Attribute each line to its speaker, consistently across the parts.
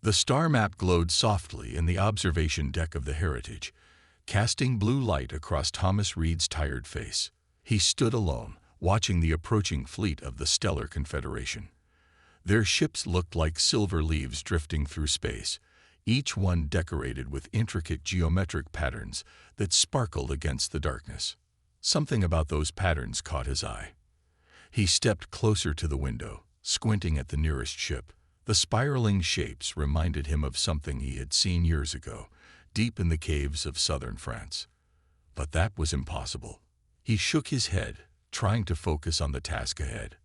Speaker 1: The star map glowed softly in the observation deck of the Heritage, casting blue light across Thomas Reed's tired face. He stood alone, watching the approaching fleet of the Stellar Confederation. Their ships looked like silver leaves drifting through space, each one decorated with intricate geometric patterns that sparkled against the darkness. Something about those patterns caught his eye. He stepped closer to the window, squinting at the nearest ship. The spiraling shapes reminded him of something he had seen years ago, deep in the caves of southern France. But that was impossible. He shook his head, trying to focus on the task ahead.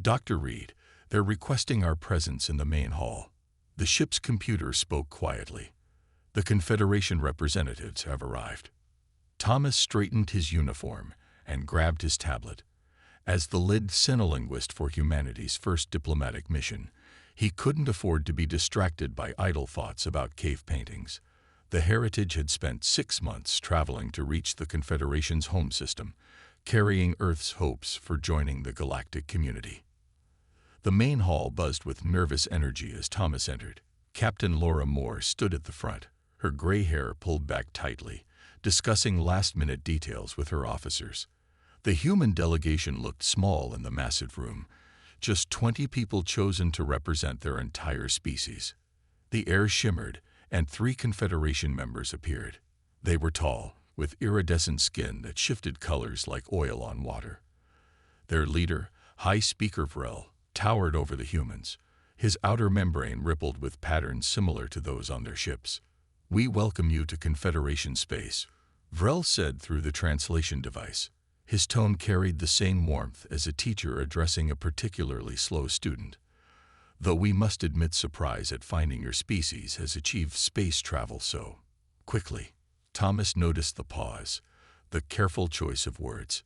Speaker 1: "Dr. Reed, they're requesting our presence in the main hall." The ship's computer spoke quietly. "The Confederation representatives have arrived." Thomas straightened his uniform and grabbed his tablet. As the lead Sinolinguist for humanity's first diplomatic mission, he couldn't afford to be distracted by idle thoughts about cave paintings. The Heritage had spent 6 months traveling to reach the Confederation's home system, carrying Earth's hopes for joining the galactic community. The main hall buzzed with nervous energy as Thomas entered. Captain Laura Moore stood at the front, her gray hair pulled back tightly, discussing last-minute details with her officers. The human delegation looked small in the massive room, just 20 people chosen to represent their entire species. The air shimmered, and 3 Confederation members appeared. They were tall, with iridescent skin that shifted colors like oil on water. Their leader, High Speaker Vrel, towered over the humans. His outer membrane rippled with patterns similar to those on their ships. "We welcome you to Confederation space," Vrel said through the translation device. His tone carried the same warmth as a teacher addressing a particularly slow student. "Though we must admit surprise at finding your species has achieved space travel so quickly." Thomas noticed the pause, the careful choice of words.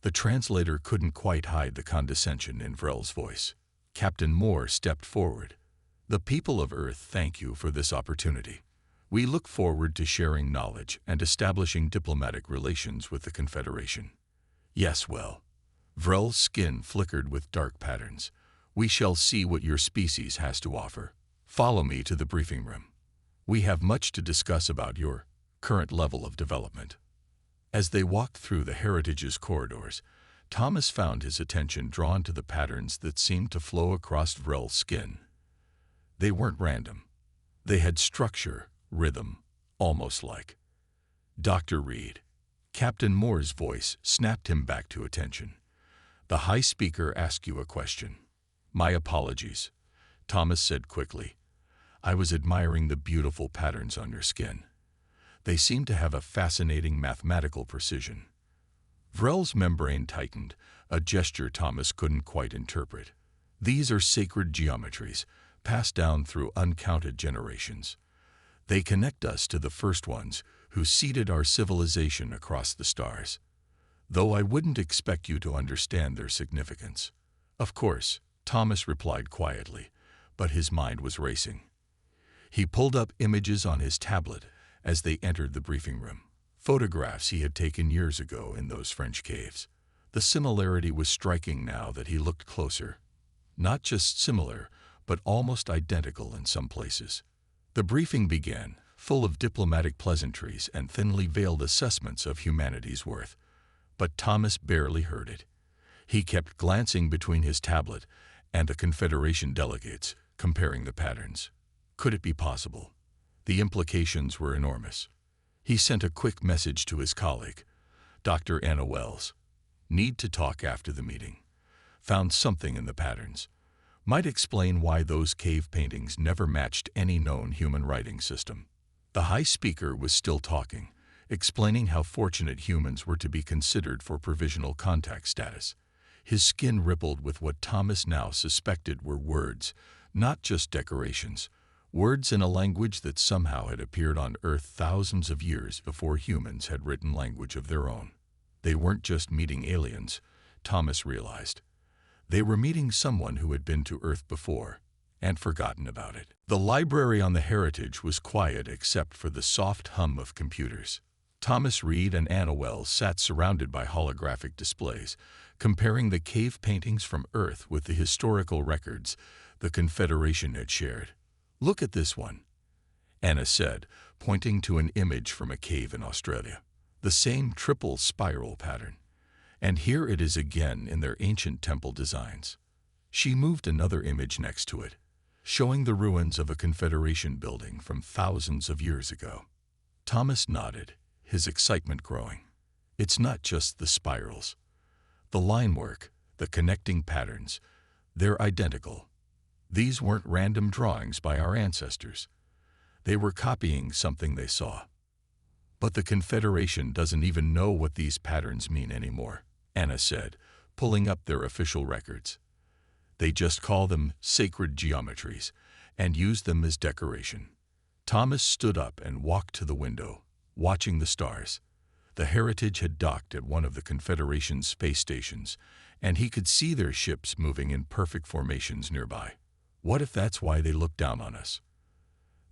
Speaker 1: The translator couldn't quite hide the condescension in Vrel's voice. Captain Moore stepped forward. "The people of Earth thank you for this opportunity. We look forward to sharing knowledge and establishing diplomatic relations with the Confederation." "Yes, well." Vrel's skin flickered with dark patterns. "We shall see what your species has to offer. Follow me to the briefing room. We have much to discuss about your current level of development." As they walked through the Heritage's corridors, Thomas found his attention drawn to the patterns that seemed to flow across Vrel's skin. They weren't random. They had structure, rhythm, almost like. "Dr. Reed." Captain Moore's voice snapped him back to attention. "The High Speaker asked you a question." "My apologies," Thomas said quickly. "I was admiring the beautiful patterns on your skin. They seem to have a fascinating mathematical precision." Vrel's membrane tightened, a gesture Thomas couldn't quite interpret. "These are sacred geometries, passed down through uncounted generations. They connect us to the first ones who seeded our civilization across the stars. Though I wouldn't expect you to understand their significance." "Of course," Thomas replied quietly, but his mind was racing. He pulled up images on his tablet as they entered the briefing room. Photographs he had taken years ago in those French caves. The similarity was striking now that he looked closer. Not just similar, but almost identical in some places. The briefing began, full of diplomatic pleasantries and thinly veiled assessments of humanity's worth. But Thomas barely heard it. He kept glancing between his tablet and the Confederation delegates, comparing the patterns. Could it be possible? The implications were enormous. He sent a quick message to his colleague, Dr. Anna Wells. "Need to talk after the meeting. Found something in the patterns. Might explain why those cave paintings never matched any known human writing system." The High Speaker was still talking, explaining how fortunate humans were to be considered for provisional contact status. His skin rippled with what Thomas now suspected were words, not just decorations. Words in a language that somehow had appeared on Earth thousands of years before humans had written language of their own. They weren't just meeting aliens, Thomas realized. They were meeting someone who had been to Earth before and forgotten about it. The library on the Heritage was quiet except for the soft hum of computers. Thomas Reed and Anna Wells sat surrounded by holographic displays, comparing the cave paintings from Earth with the historical records the Confederation had shared. Look at this one, Anna said, pointing to an image from a cave in Australia. The same triple spiral pattern. And here it is again in their ancient temple designs. She moved another image next to it, showing the ruins of a Confederation building from thousands of years ago. Thomas nodded, his excitement growing. It's not just the spirals. The line work, the connecting patterns, they're identical. These weren't random drawings by our ancestors. They were copying something they saw. But the Confederation doesn't even know what these patterns mean anymore, Anna said, pulling up their official records. They just call them sacred geometries and use them as decoration. Thomas stood up and walked to the window, watching the stars. The Heritage had docked at one of the Confederation's space stations, and he could see their ships moving in perfect formations nearby. What if that's why they look down on us?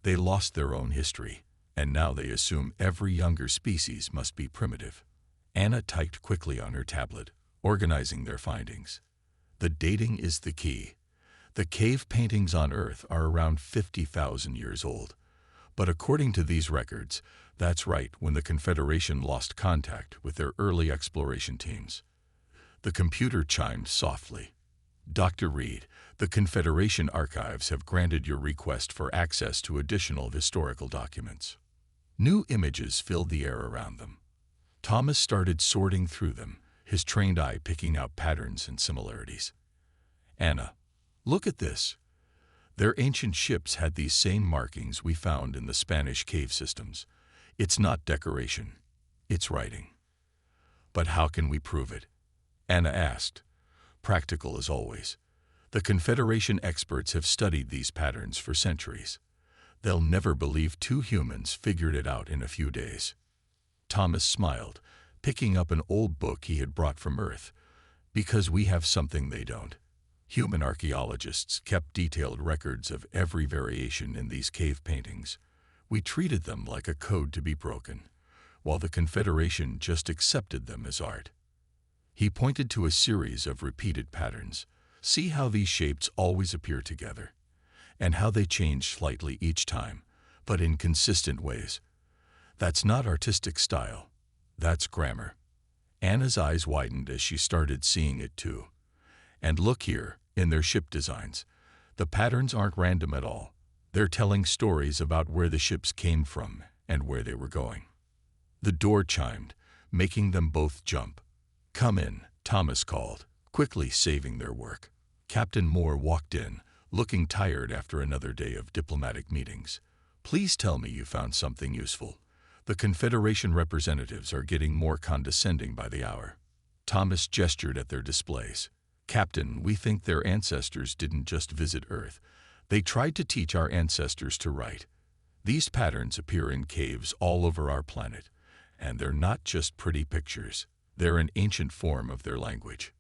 Speaker 1: They lost their own history, and now they assume every younger species must be primitive. Anna typed quickly on her tablet, organizing their findings. The dating is the key. The cave paintings on Earth are around 50,000 years old. But according to these records, that's right when the Confederation lost contact with their early exploration teams. The computer chimed softly. Dr. Reed, the Confederation archives have granted your request for access to additional historical documents. New images filled the air around them. Thomas started sorting through them, his trained eye picking out patterns and similarities. Anna, look at this. Their ancient ships had these same markings we found in the Spanish cave systems. It's not decoration, it's writing. But how can we prove it? Anna asked. Practical as always. The Confederation experts have studied these patterns for centuries. They'll never believe two humans figured it out in a few days. Thomas smiled, picking up an old book he had brought from Earth. Because we have something they don't. Human archaeologists kept detailed records of every variation in these cave paintings. We treated them like a code to be broken, while the Confederation just accepted them as art. He pointed to a series of repeated patterns. See how these shapes always appear together, and how they change slightly each time, but in consistent ways. That's not artistic style. That's grammar. Anna's eyes widened as she started seeing it too. And look here, in their ship designs. The patterns aren't random at all. They're telling stories about where the ships came from and where they were going. The door chimed, making them both jump. Come in, Thomas called, quickly saving their work. Captain Moore walked in, looking tired after another day of diplomatic meetings. Please tell me you found something useful. The Confederation representatives are getting more condescending by the hour. Thomas gestured at their displays. Captain, we think their ancestors didn't just visit Earth. They tried to teach our ancestors to write. These patterns appear in caves all over our planet, and they're not just pretty pictures. They're an ancient form of their language.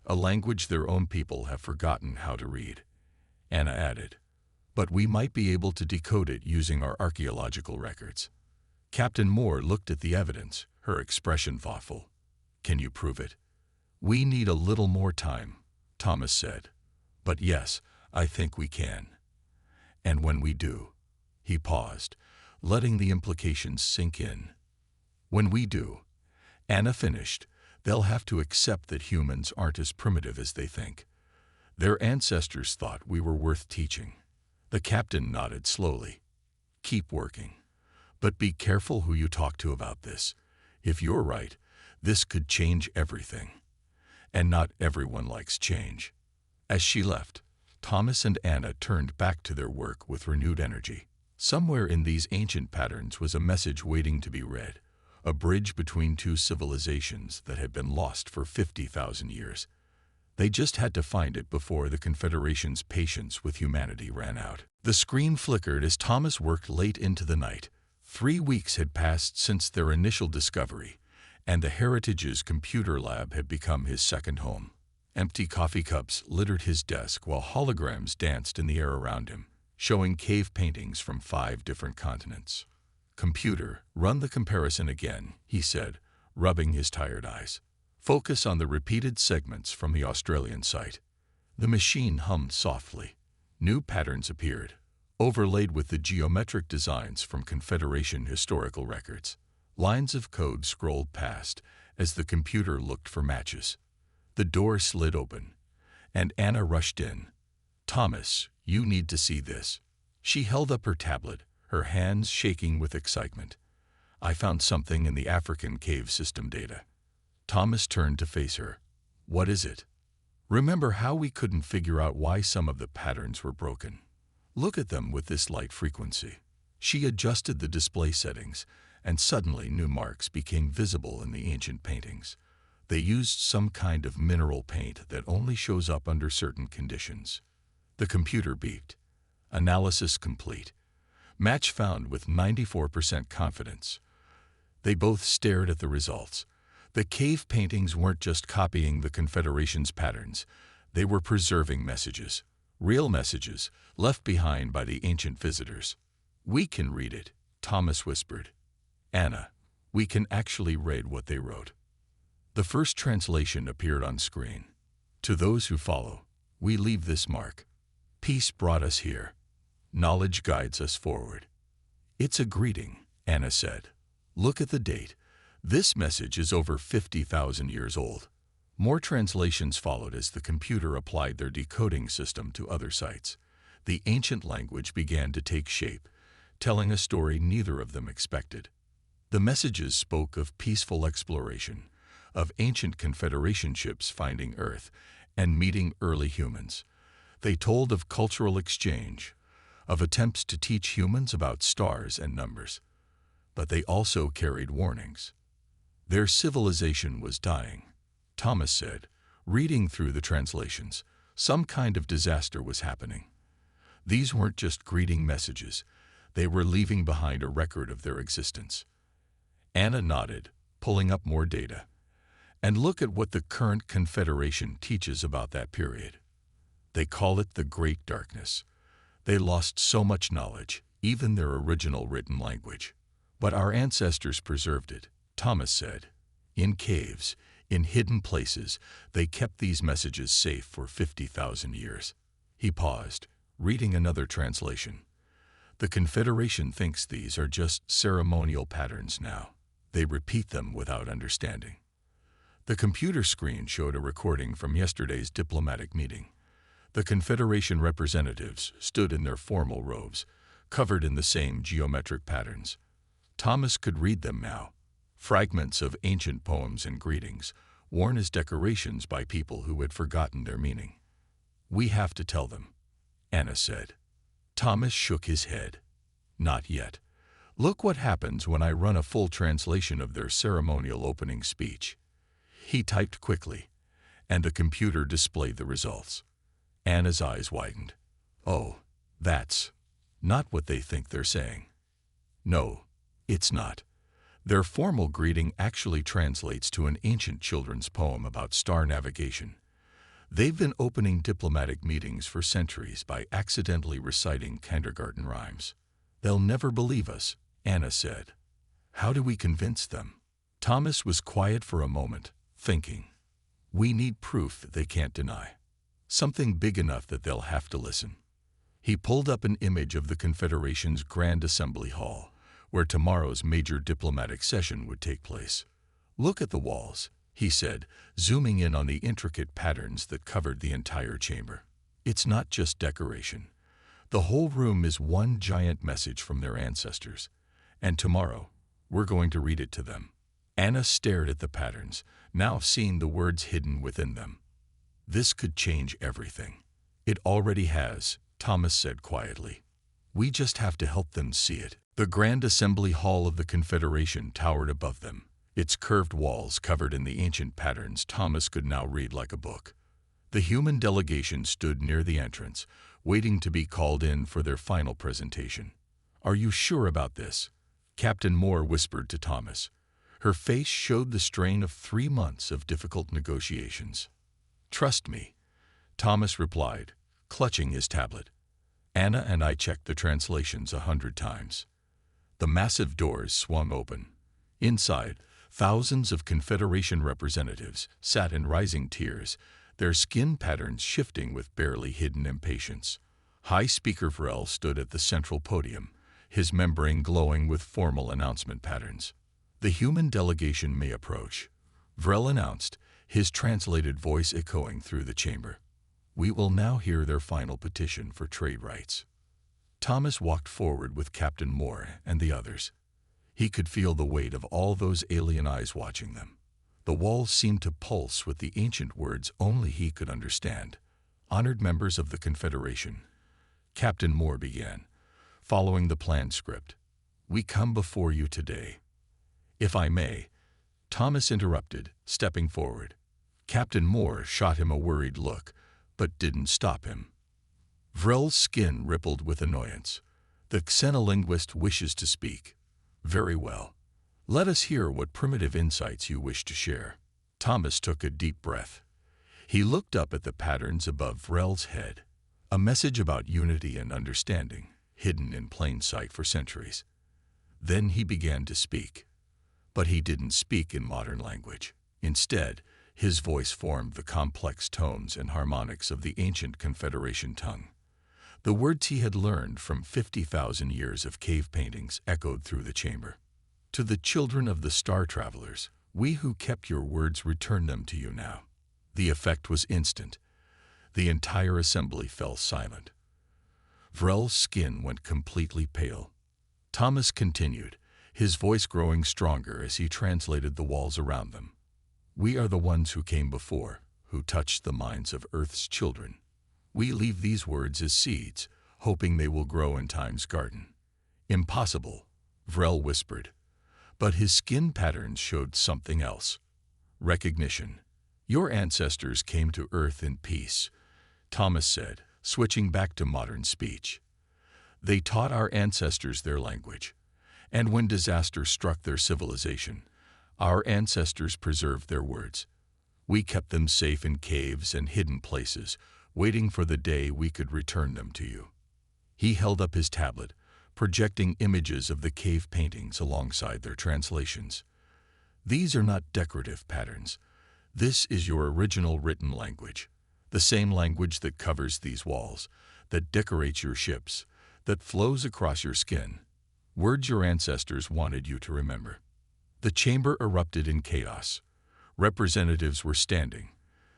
Speaker 1: A language their own people have forgotten how to read. Anna added. But we might be able to decode it using our archaeological records. Captain Moore looked at the evidence, her expression thoughtful. Can you prove it? We need a little more time, Thomas said. But yes, I think we can. And when we do, he paused, letting the implications sink in. When we do, Anna finished, they'll have to accept that humans aren't as primitive as they think. Their ancestors thought we were worth teaching. The captain nodded slowly. Keep working. But be careful who you talk to about this. If you're right, this could change everything. And not everyone likes change. As she left, Thomas and Anna turned back to their work with renewed energy. Somewhere in these ancient patterns was a message waiting to be read, a bridge between two civilizations that had been lost for 50,000 years. They just had to find it before the Confederation's patience with humanity ran out. The screen flickered as Thomas worked late into the night. 3 weeks had passed since their initial discovery, and the Heritage's computer lab had become his second home. Empty coffee cups littered his desk while holograms danced in the air around him, showing cave paintings from 5 different continents. Computer, run the comparison again, he said, rubbing his tired eyes. Focus on the repeated segments from the Australian site. The machine hummed softly. New patterns appeared, overlaid with the geometric designs from Confederation historical records. Lines of code scrolled past as the computer looked for matches. The door slid open, and Anna rushed in. "Thomas, you need to see this." She held up her tablet, her hands shaking with excitement. "I found something in the African cave system data." Thomas turned to face her. "What is it?" "Remember how we couldn't figure out why some of the patterns were broken? Look at them with this light frequency." She adjusted the display settings, and suddenly new marks became visible in the ancient paintings. They used some kind of mineral paint that only shows up under certain conditions. The computer beeped. "Analysis complete. Match found with 94% confidence." They both stared at the results. The cave paintings weren't just copying the Confederation's patterns. They were preserving messages. Real messages, left behind by the ancient visitors. "We can read it," Thomas whispered. "Anna, we can actually read what they wrote." The first translation appeared on screen. "To those who follow, we leave this mark. Peace brought us here. Knowledge guides us forward." "It's a greeting," Anna said. "Look at the date. This message is over 50,000 years old." More translations followed as the computer applied their decoding system to other sites. The ancient language began to take shape, telling a story neither of them expected. The messages spoke of peaceful exploration, of ancient Confederation ships finding Earth and meeting early humans. They told of cultural exchange, of attempts to teach humans about stars and numbers. But they also carried warnings. Their civilization was dying, Thomas said, reading through the translations. Some kind of disaster was happening. These weren't just greeting messages. They were leaving behind a record of their existence. Anna nodded, pulling up more data. "And look at what the current Confederation teaches about that period. They call it the Great Darkness. They lost so much knowledge, even their original written language. But our ancestors preserved it," Thomas said. "In caves, in hidden places, they kept these messages safe for 50,000 years." He paused, reading another translation. "The Confederation thinks these are just ceremonial patterns now. They repeat them without understanding." The computer screen showed a recording from yesterday's diplomatic meeting. The Confederation representatives stood in their formal robes, covered in the same geometric patterns. Thomas could read them now, fragments of ancient poems and greetings, worn as decorations by people who had forgotten their meaning. "We have to tell them," Anna said. Thomas shook his head. "Not yet. Look what happens when I run a full translation of their ceremonial opening speech." He typed quickly, and the computer displayed the results. Anna's eyes widened. "Oh, that's not what they think they're saying." "No, it's not. Their formal greeting actually translates to an ancient children's poem about star navigation. They've been opening diplomatic meetings for centuries by accidentally reciting kindergarten rhymes." "They'll never believe us," Anna said. "How do we convince them?" Thomas was quiet for a moment, thinking. "We need proof that they can't deny. Something big enough that they'll have to listen." He pulled up an image of the Confederation's Grand Assembly Hall, where tomorrow's major diplomatic session would take place. "Look at the walls," he said, zooming in on the intricate patterns that covered the entire chamber. "It's not just decoration. The whole room is one giant message from their ancestors. And tomorrow, we're going to read it to them." Anna stared at the patterns, now seeing the words hidden within them. "This could change everything." "It already has," Thomas said quietly. "We just have to help them see it." The Grand Assembly Hall of the Confederation towered above them, its curved walls covered in the ancient patterns Thomas could now read like a book. The human delegation stood near the entrance, waiting to be called in for their final presentation. "Are you sure about this?" Captain Moore whispered to Thomas. Her face showed the strain of 3 months of difficult negotiations. "Trust me," Thomas replied, clutching his tablet. "Anna and I checked the translations 100 times." The massive doors swung open. Inside, thousands of Confederation representatives sat in rising tiers, their skin patterns shifting with barely hidden impatience. High Speaker Vrel stood at the central podium, his membrane glowing with formal announcement patterns. The human delegation may approach, Vrel announced, his translated voice echoing through the chamber. We will now hear their final petition for trade rights. Thomas walked forward with Captain Moore and the others. He could feel the weight of all those alien eyes watching them. The walls seemed to pulse with the ancient words only he could understand. Honored members of the Confederation, Captain Moore began, following the planned script. We come before you today. If I may, Thomas interrupted, stepping forward. Captain Moore shot him a worried look, but didn't stop him. Vrel's skin rippled with annoyance. The xenolinguist wishes to speak. Very well. Let us hear what primitive insights you wish to share. Thomas took a deep breath. He looked up at the patterns above Vrel's head. A message about unity and understanding, hidden in plain sight for centuries. Then he began to speak. But he didn't speak in modern language. Instead, his voice formed the complex tones and harmonics of the ancient Confederation tongue. The words he had learned from 50,000 years of cave paintings echoed through the chamber. To the children of the star travelers, we who kept your words return them to you now. The effect was instant. The entire assembly fell silent. Vrel's skin went completely pale. Thomas continued, his voice growing stronger as he translated the walls around them. We are the ones who came before, who touched the minds of Earth's children. We leave these words as seeds, hoping they will grow in time's garden. Impossible, Vrel whispered. But his skin patterns showed something else. Recognition. Your ancestors came to Earth in peace, Thomas said, switching back to modern speech. They taught our ancestors their language. And when disaster struck their civilization, our ancestors preserved their words. We kept them safe in caves and hidden places, waiting for the day we could return them to you. He held up his tablet, projecting images of the cave paintings alongside their translations. These are not decorative patterns. This is your original written language, the same language that covers these walls, that decorates your ships, that flows across your skin. Words your ancestors wanted you to remember. The chamber erupted in chaos. Representatives were standing,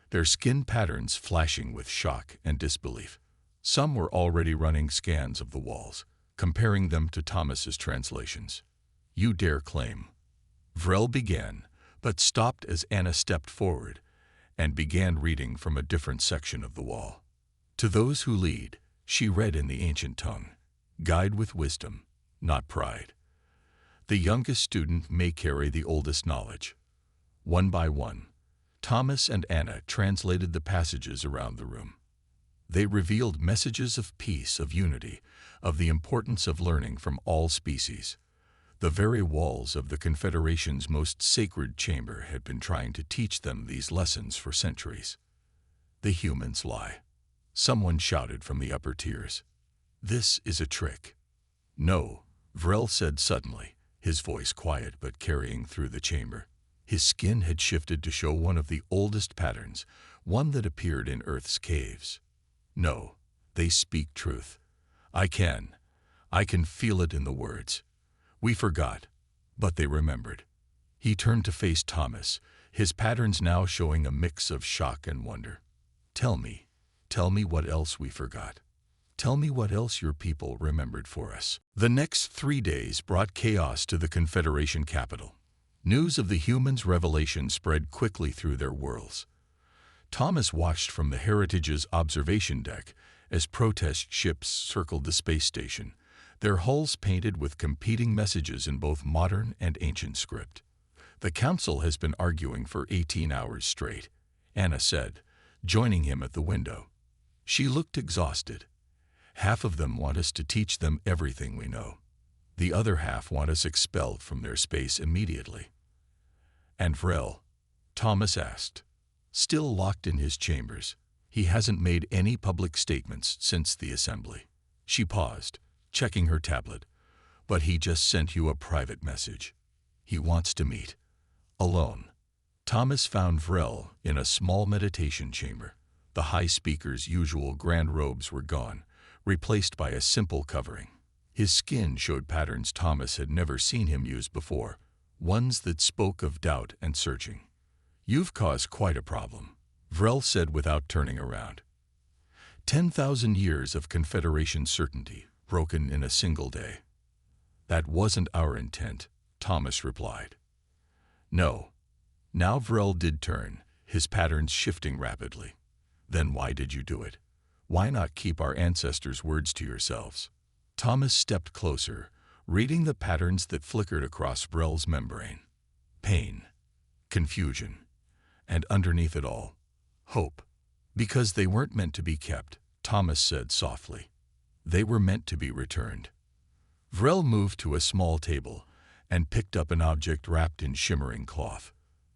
Speaker 1: their skin patterns flashing with shock and disbelief. Some were already running scans of the walls, comparing them to Thomas's translations. You dare claim. Vrel began, but stopped as Anna stepped forward and began reading from a different section of the wall. To those who lead, she read in the ancient tongue, guide with wisdom, not pride. The youngest student may carry the oldest knowledge. One by one, Thomas and Anna translated the passages around the room. They revealed messages of peace, of unity, of the importance of learning from all species. The very walls of the Confederation's most sacred chamber had been trying to teach them these lessons for centuries. The humans lie. Someone shouted from the upper tiers. This is a trick. No, Vrel said suddenly, his voice quiet but carrying through the chamber. His skin had shifted to show one of the oldest patterns, one that appeared in Earth's caves. No, they speak truth. I can feel it in the words. We forgot, but they remembered. He turned to face Thomas, his patterns now showing a mix of shock and wonder. Tell me what else we forgot. Tell me what else your people remembered for us. The next 3 days brought chaos to the Confederation capital. News of the humans' revelation spread quickly through their worlds. Thomas watched from the Heritage's observation deck as protest ships circled the space station, their hulls painted with competing messages in both modern and ancient script. The council has been arguing for 18 hours straight, Anna said, joining him at the window. She looked exhausted. Half of them want us to teach them everything we know. The other half want us expelled from their space immediately. And Vrel? Thomas asked. Still locked in his chambers. He hasn't made any public statements since the assembly. She paused, checking her tablet. But he just sent you a private message. He wants to meet. Alone. Thomas found Vrel in a small meditation chamber. The High Speaker's usual grand robes were gone, replaced by a simple covering. His skin showed patterns Thomas had never seen him use before, ones that spoke of doubt and searching. "You've caused quite a problem," Vrel said without turning around. 10,000 years of Confederation certainty, broken in a single day. "That wasn't our intent," Thomas replied. "No." Now Vrel did turn, his patterns shifting rapidly. "Then why did you do it? Why not keep our ancestors' words to yourselves?" Thomas stepped closer, reading the patterns that flickered across Vrel's membrane. Pain, confusion, and underneath it all, hope. "Because they weren't meant to be kept," Thomas said softly. "They were meant to be returned." Vrel moved to a small table and picked up an object wrapped in shimmering cloth.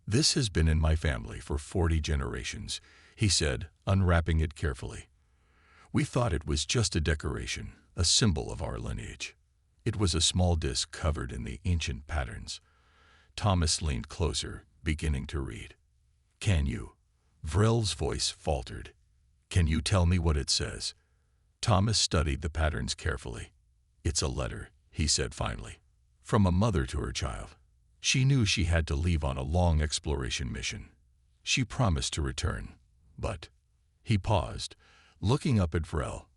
Speaker 1: "This has been in my family for 40 generations," he said, unwrapping it carefully. "We thought it was just a decoration, a symbol of our lineage." It was a small disc covered in the ancient patterns. Thomas leaned closer, beginning to read. "Can you?" Vrel's voice faltered. "Can you tell me what it says?" Thomas studied the patterns carefully. "It's a letter," he said finally, "from a mother to her child. She knew she had to leave on a long exploration mission. She promised to return, but—" He paused, looking up at Vrel.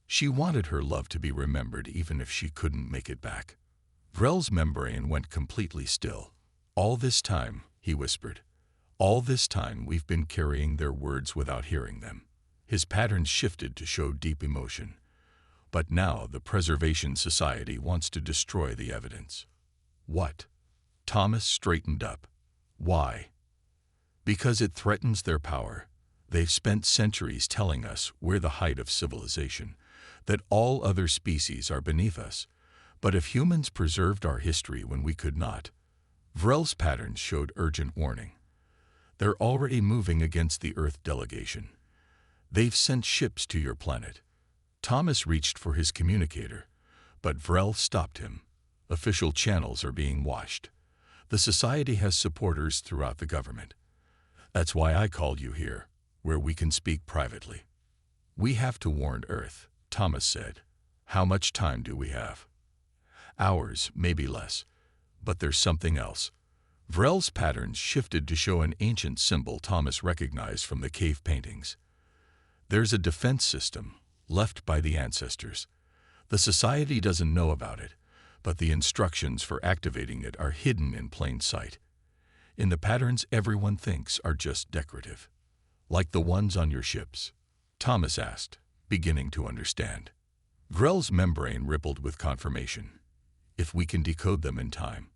Speaker 1: "She wanted her love to be remembered even if she couldn't make it back." Vrel's membrane went completely still. "All this time," he whispered, "all this time we've been carrying their words without hearing them." His patterns shifted to show deep emotion. "But now the Preservation Society wants to destroy the evidence." "What?" Thomas straightened up. "Why?" "Because it threatens their power. They've spent centuries telling us we're the height of civilization, that all other species are beneath us. But if humans preserved our history when we could not—" Vrel's patterns showed urgent warning. "They're already moving against the Earth delegation. They've sent ships to your planet." Thomas reached for his communicator, but Vrel stopped him. "Official channels are being watched. The Society has supporters throughout the government. That's why I called you here, where we can speak privately." "We have to warn Earth," Thomas said. "How much time do we have?" "Hours, maybe less. But there's something else." Vrel's patterns shifted to show an ancient symbol Thomas recognized from the cave paintings. "There's a defense system, left by the ancestors. The Society doesn't know about it, but the instructions for activating it are hidden in plain sight. In the patterns everyone thinks are just decorative." "Like the ones on your ships?" Thomas asked, beginning to understand. Vrel's membrane rippled with confirmation. "If we can decode them in time.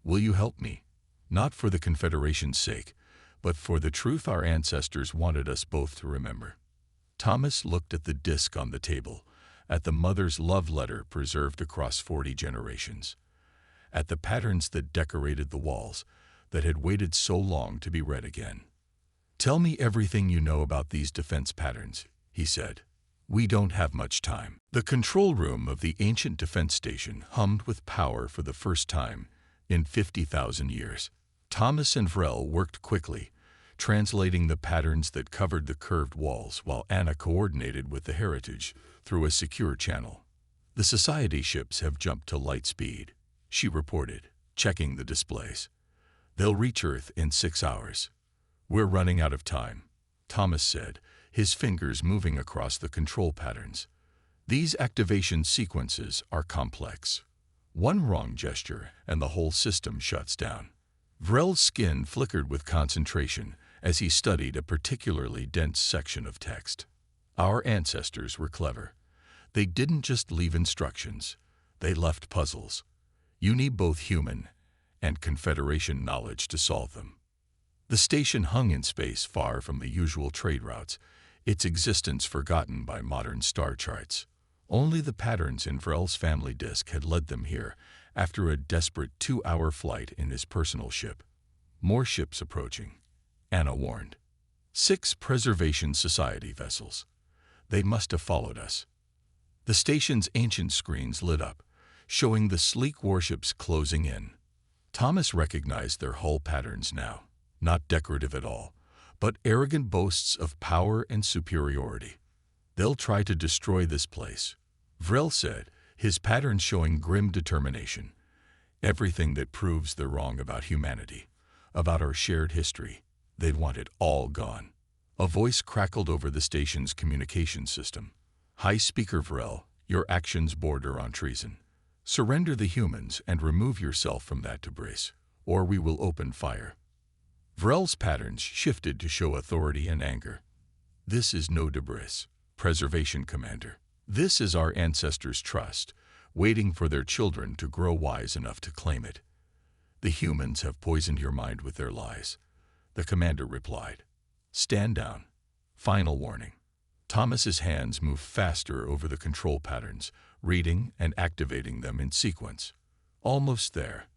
Speaker 1: Will you help me? Not for the Confederation's sake, but for the truth our ancestors wanted us both to remember." Thomas looked at the disc on the table, at the mother's love letter preserved across 40 generations, at the patterns that decorated the walls, that had waited so long to be read again. "Tell me everything you know about these defense patterns," he said. "We don't have much time." The control room of the ancient defense station hummed with power for the first time in 50,000 years. Thomas and Vrel worked quickly, translating the patterns that covered the curved walls while Anna coordinated with the Heritage through a secure channel. "The Society ships have jumped to light speed," she reported, checking the displays. "They'll reach Earth in 6 hours." "We're running out of time," Thomas said, his fingers moving across the control patterns. "These activation sequences are complex. One wrong gesture and the whole system shuts down." Vrel's skin flickered with concentration as he studied a particularly dense section of text. "Our ancestors were clever. They didn't just leave instructions, they left puzzles. You need both human and Confederation knowledge to solve them." The station hung in space far from the usual trade routes, its existence forgotten by modern star charts. Only the patterns in Vrel's family disk had led them here after a desperate 2-hour flight in his personal ship. "More ships approaching," Anna warned. 6 Preservation Society vessels. They must have followed us. The station's ancient screens lit up, showing the sleek warships closing in. Thomas recognized their hull patterns now, not decorative at all, but arrogant boasts of power and superiority. "They'll try to destroy this place," Vrel said, his patterns showing grim determination. Everything that proves they're wrong about humanity, about our shared history, they'd want it all gone. A voice crackled over the station's communication system. High Speaker Vrel, your actions border on treason. Surrender the humans and remove yourself from that debris, or we will open fire. Vrel's patterns shifted to show authority and anger. This is no debris, Preservation Commander. This is our ancestors' trust, waiting for their children to grow wise enough to claim it. The humans have poisoned your mind with their lies, the commander replied. Stand down. Final warning. Thomas's hands moved faster over the control patterns, reading and activating them in sequence. Almost there.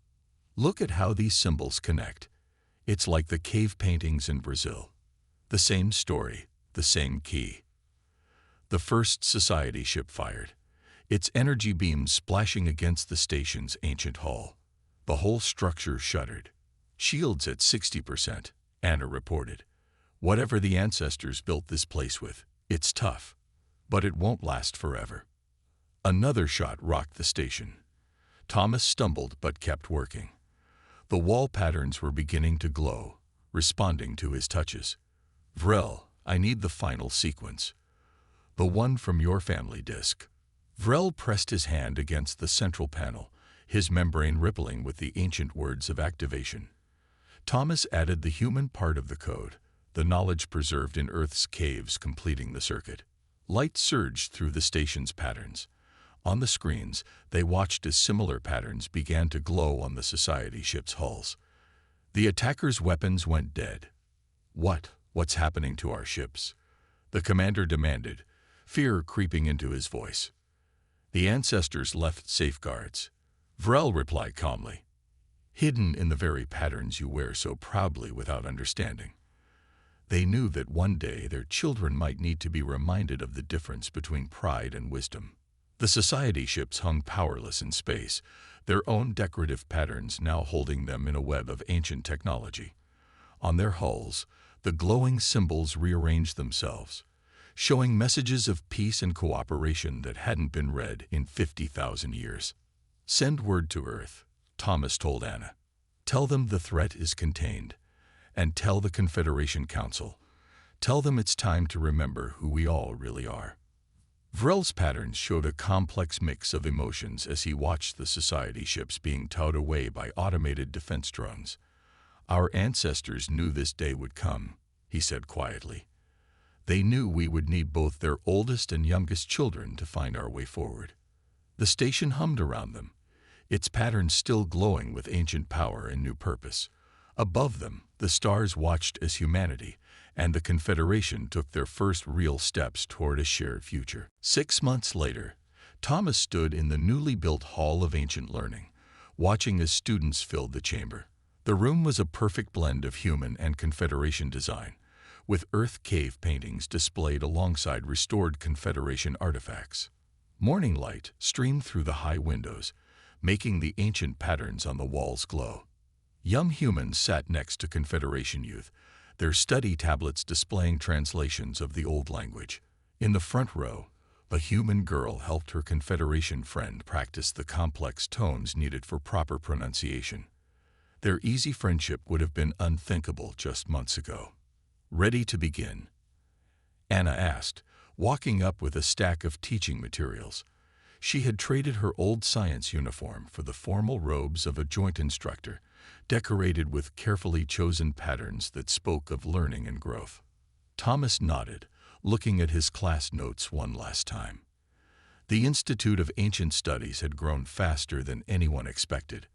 Speaker 1: Look at how these symbols connect. It's like the cave paintings in Brazil. The same story, the same key. The first society ship fired, its energy beams splashing against the station's ancient hull. The whole structure shuddered. Shields at 60%, Anna reported. Whatever the ancestors built this place with, it's tough, but it won't last forever. Another shot rocked the station. Thomas stumbled but kept working. The wall patterns were beginning to glow, responding to his touches. Vrel, I need the final sequence. The one from your family disk. Vrel pressed his hand against the central panel, his membrane rippling with the ancient words of activation. Thomas added the human part of the code, the knowledge preserved in Earth's caves completing the circuit. Light surged through the station's patterns. On the screens, they watched as similar patterns began to glow on the society ship's hulls. The attackers' weapons went dead. What's happening to our ships? The commander demanded, fear creeping into his voice. The ancestors left safeguards. Vrel replied calmly, hidden in the very patterns you wear so proudly without understanding. They knew that one day their children might need to be reminded of the difference between pride and wisdom. The society ships hung powerless in space, their own decorative patterns now holding them in a web of ancient technology. On their hulls, the glowing symbols rearranged themselves, showing messages of peace and cooperation that hadn't been read in 50,000 years. Send word to Earth, Thomas told Anna. Tell them the threat is contained. And tell the Confederation Council. Tell them it's time to remember who we all really are. Vrel's patterns showed a complex mix of emotions as he watched the society ships being towed away by automated defense drones. Our ancestors knew this day would come, he said quietly. They knew we would need both their oldest and youngest children to find our way forward. The station hummed around them, its patterns still glowing with ancient power and new purpose. Above them, the stars watched as humanity and the Confederation took their first real steps toward a shared future. 6 months later, Thomas stood in the newly built Hall of Ancient Learning, watching as students filled the chamber. The room was a perfect blend of human and Confederation design, with Earth cave paintings displayed alongside restored Confederation artifacts. Morning light streamed through the high windows, making the ancient patterns on the walls glow. Young humans sat next to Confederation youth, their study tablets displaying translations of the old language. In the front row, a human girl helped her Confederation friend practice the complex tones needed for proper pronunciation. Their easy friendship would have been unthinkable just months ago. Ready to begin? Anna asked, walking up with a stack of teaching materials. She had traded her old science uniform for the formal robes of a joint instructor, decorated with carefully chosen patterns that spoke of learning and growth. Thomas nodded, looking at his class notes one last time. The Institute of Ancient Studies had grown faster than anyone expected.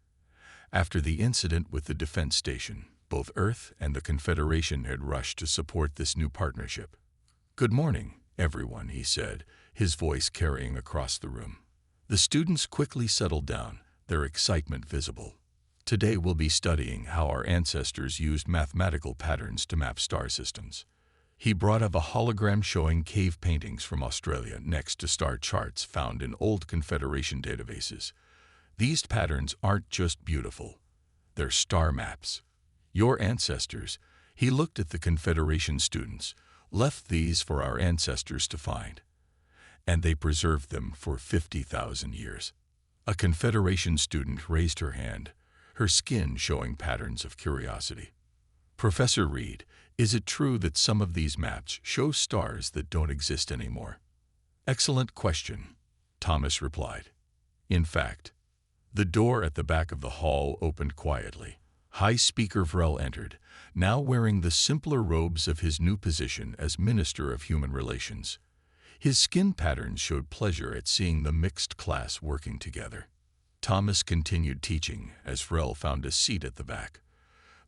Speaker 1: After the incident with the defense station, both Earth and the Confederation had rushed to support this new partnership. Good morning, everyone, he said, his voice carrying across the room. The students quickly settled down, their excitement visible. Today we'll be studying how our ancestors used mathematical patterns to map star systems. He brought up a hologram showing cave paintings from Australia next to star charts found in old Confederation databases. These patterns aren't just beautiful, they're star maps. Your ancestors, he looked at the Confederation students, left these for our ancestors to find. and they preserved them for 50,000 years. A Confederation student raised her hand, her skin showing patterns of curiosity. Professor Reed, is it true that some of these maps show stars that don't exist anymore? Excellent question, Thomas replied. In fact, the door at the back of the hall opened quietly. High Speaker Vrel entered, now wearing the simpler robes of his new position as Minister of Human Relations. His skin patterns showed pleasure at seeing the mixed class working together. Thomas continued teaching as Vrel found a seat at the back.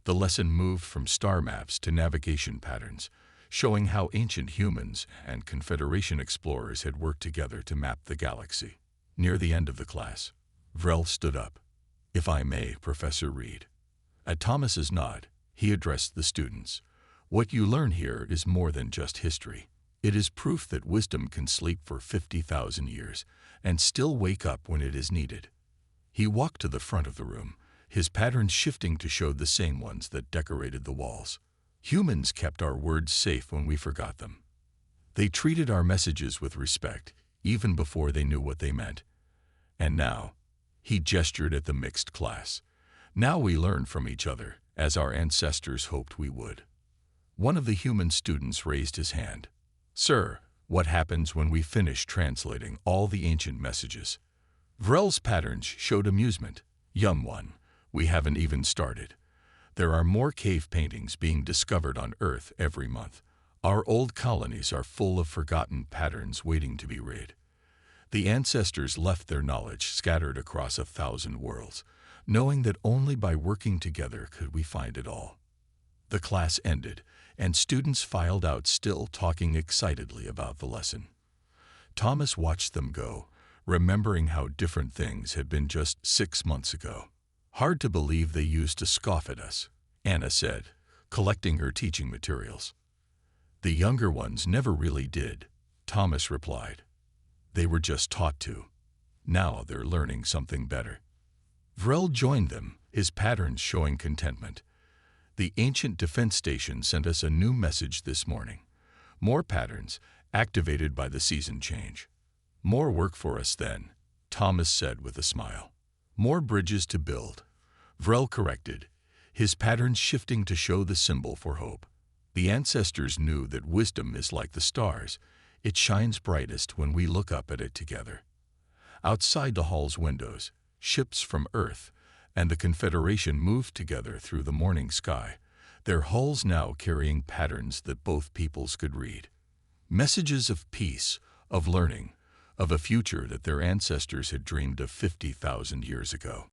Speaker 1: The lesson moved from star maps to navigation patterns, showing how ancient humans and Confederation explorers had worked together to map the galaxy. Near the end of the class, Vrel stood up. "If I may, Professor Reed." At Thomas's nod, he addressed the students. "What you learn here is more than just history. It is proof that wisdom can sleep for 50,000 years and still wake up when it is needed." He walked to the front of the room, his patterns shifting to show the same ones that decorated the walls. "Humans kept our words safe when we forgot them. They treated our messages with respect, even before they knew what they meant. And now," he gestured at the mixed class, "now we learn from each other, as our ancestors hoped we would." One of the human students raised his hand. "Sir, what happens when we finish translating all the ancient messages?" Vrel's patterns showed amusement. "Young one, we haven't even started. There are more cave paintings being discovered on Earth every month. Our old colonies are full of forgotten patterns waiting to be read. The ancestors left their knowledge scattered across 1,000 worlds, knowing that only by working together could we find it all." The class ended, and students filed out, still talking excitedly about the lesson. Thomas watched them go, remembering how different things had been just 6 months ago. "Hard to believe they used to scoff at us," Anna said, collecting her teaching materials. "The younger ones never really did," Thomas replied. "They were just taught to. Now they're learning something better." Vrel joined them, his patterns showing contentment. "The ancient defense station sent us a new message this morning. More patterns, activated by the season change." "More work for us then," Thomas said with a smile. "More bridges to build," Vrel corrected, his patterns shifting to show the symbol for hope. "The ancestors knew that wisdom is like the stars. It shines brightest when we look up at it together." Outside the hall's windows, ships from Earth and the Confederation moved together through the morning sky, their hulls now carrying patterns that both peoples could read. Messages of peace, of learning, of a future that their ancestors had dreamed of 50,000 years ago.